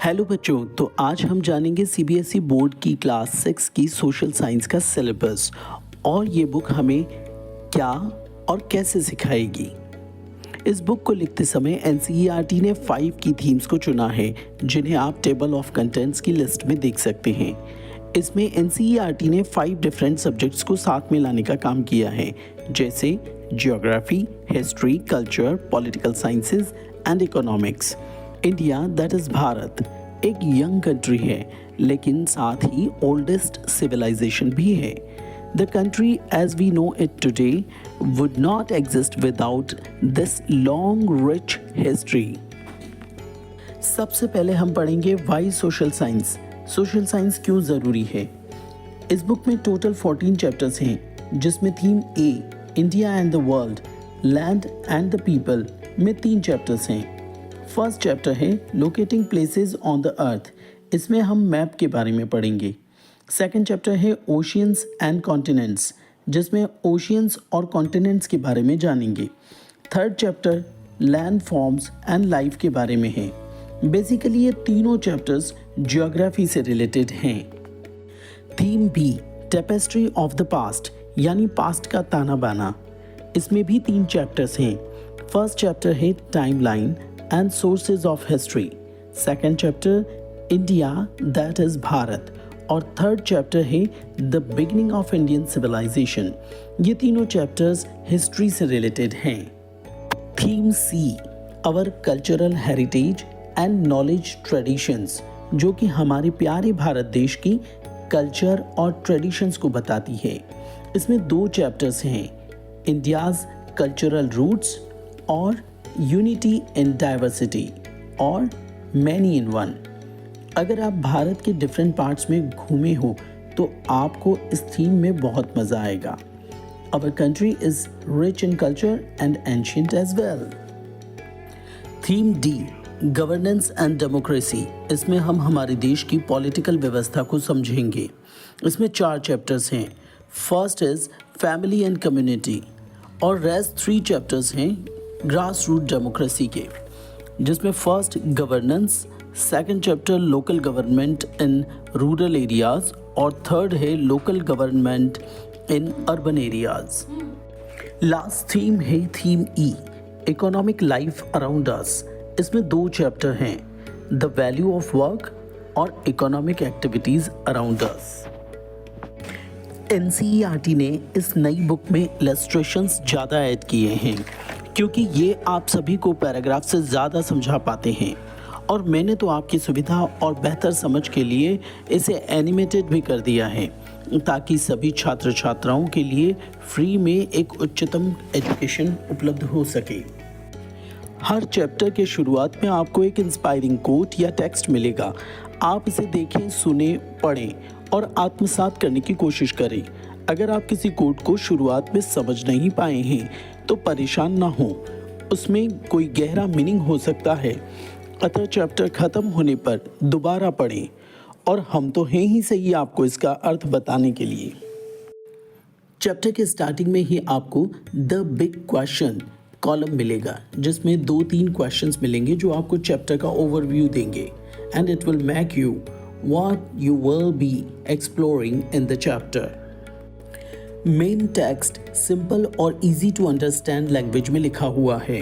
Hello बच्चों, तो आज हम जानेंगे सीबीएसई बोर्ड की क्लास 6 की सोशल साइंस का सिलेबस और ये बुक हमें क्या और कैसे सिखाएगी। इस बुक को लिखते समय एनसीईआरटी ने 5 की थीम्स को चुना है, जिन्हें आप टेबल ऑफ कंटेंट्स की लिस्ट में देख सकते हैं। इसमें एनसीईआरटी ने 5 डिफरेंट सब्जेक्ट्स को साथ में लाने का काम किया है, जैसे geography, history, culture, political sciences and economics. India, that is Bharat, एक यंग कंट्री है, लेकिन साथ ही ओल्डेस्ट सिविलाइजेशन भी है। The country as we know it today would not exist without this long rich history. सबसे पहले हम पढ़ेंगे why social science. Social science क्यों ज़रूरी है। इस बुक में टोटल 14 चैप्टर्स हैं, जिसमें theme A, India and the world, land and the people में 3 चैप्टर्स हैं। फर्स्ट चैप्टर है locating places on the earth. इसमें हम मैप के बारे में पढ़ेंगे। सेकंड चैप्टर है ओशियंस एंड कॉन्टिनेंट्स, जिसमें ओशियंस और कॉन्टिनेंट्स के बारे में जानेंगे। Third chapter land forms and life के बारे में है। बेसिकली ये तीनों चैप्टर्स ज्योग्राफी से रिलेटेड हैं। Theme B, tapestry of the past, यानी पास्ट का ताना बाना। इसमें भी 3 चैप्टर्स हैं। फर्स्ट चैप्टर है timeline and sources of history. Second chapter India, that is Bharat, और थर्ड चैप्टर है The beginning of Indian civilization. ये तीनों चैप्टर्स हिस्ट्री से रिलेटेड हैं। Theme C, our cultural heritage and knowledge traditions, जो कि हमारे प्यारे भारत देश की कल्चर और ट्रेडिशंस को बताती है। इसमें 2 चैप्टर्स हैं, इंडियाज कल्चरल रूट्स और यूनिटी इन डाइवर्सिटी और मैनी इन वन। अगर आप भारत के डिफरेंट पार्ट्स में घूमे हो तो आपको इस थीम में बहुत मज़ा आएगा। Our country is rich in culture and ancient as well. Theme D, governance and democracy. इसमें हम हमारे देश की पॉलिटिकल व्यवस्था को समझेंगे। इसमें 4 चैप्टर्स हैं। First is family and community, और रेस्ट 3 चैप्टर्स हैं ग्रास रूट डेमोक्रेसी के, जिसमें first governance, second chapter local government in rural areas और थर्ड है local government in urban areas. Last theme है थीम ई, इकोनॉमिक लाइफ अराउंड अस। इसमें 2 chapter हैं, the value of work और economic activities around us. NCERT ने इस नई book में इलस्ट्रेशंस ज़्यादा ऐड किए हैं, क्योंकि ये आप सभी को पैराग्राफ से ज़्यादा समझा पाते हैं, और मैंने तो आपकी सुविधा और बेहतर समझ के लिए इसे एनिमेटेड भी कर दिया है, ताकि सभी छात्र छात्राओं के लिए फ्री में एक उच्चतम एजुकेशन उपलब्ध हो सके। हर चैप्टर के शुरुआत में आपको एक इंस्पायरिंग कोट या टेक्स्ट मिलेगा। आप इसे देखें, सुने, पढ़ें और आत्मसात करने की कोशिश करें। अगर आप किसी कोट को शुरुआत में समझ नहीं पाए हैं तो परेशान ना हो, उसमें कोई गहरा मीनिंग हो सकता है। अतः चैप्टर खत्म होने पर दोबारा पढ़ें, और हम तो हैं ही सही आपको इसका अर्थ बताने के लिए। चैप्टर के स्टार्टिंग में ही आपको द बिग क्वेश्चन कॉलम मिलेगा, जिसमें 2-3 क्वेश्चंस मिलेंगे जो आपको चैप्टर का ओवरव्यू देंगे, and it will make you what you will be exploring in the chapter. Main text simple और इजी टू अंडरस्टैंड लैंग्वेज में लिखा हुआ है।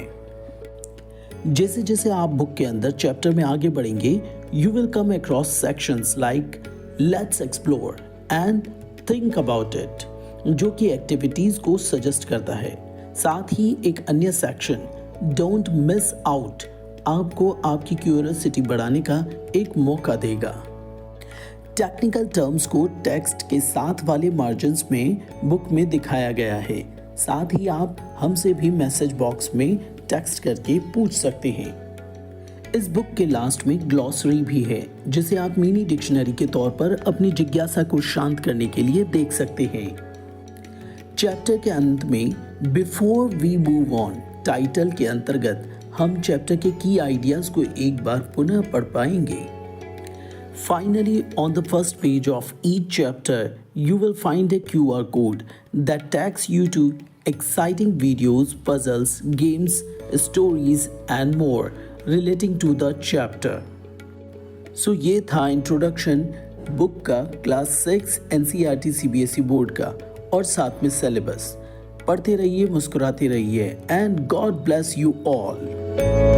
जैसे जैसे आप बुक के अंदर चैप्टर में आगे बढ़ेंगे, you will come across sections like let's explore and think about it, जो कि एक्टिविटीज को सजेस्ट करता है। साथ ही एक अन्य सेक्शन डोंट मिस आउट आपको आपकी क्यूरियोसिटी बढ़ाने का एक मौका देगा। टेक्निकल टर्म्स को टेक्स्ट के साथ वाले मार्जिन्स में बुक में दिखाया गया है। साथ ही आप हमसे भी मैसेज बॉक्स में टेक्स्ट करके पूछ सकते हैं। इस बुक के लास्ट में ग्लॉसरी भी है, जिसे आप मिनी डिक्शनरी के तौर पर अपनी जिज्ञासा को शांत करने के लिए देख सकते हैं। चैप्टर के अंत में before we move on title के अंतर्गत हम चैप्टर के की आइडियाज को एक बार पुनः पढ़ पाएंगे। Finally, on the first page of each chapter, you will find a QR code that takes you to exciting videos, puzzles, games, stories, and more relating to the chapter. सो ये था introduction book का class 6 NCERT CBSE board का और साथ में syllabus. पढ़ते रहिए, मुस्कुराते रहिए and God bless you all.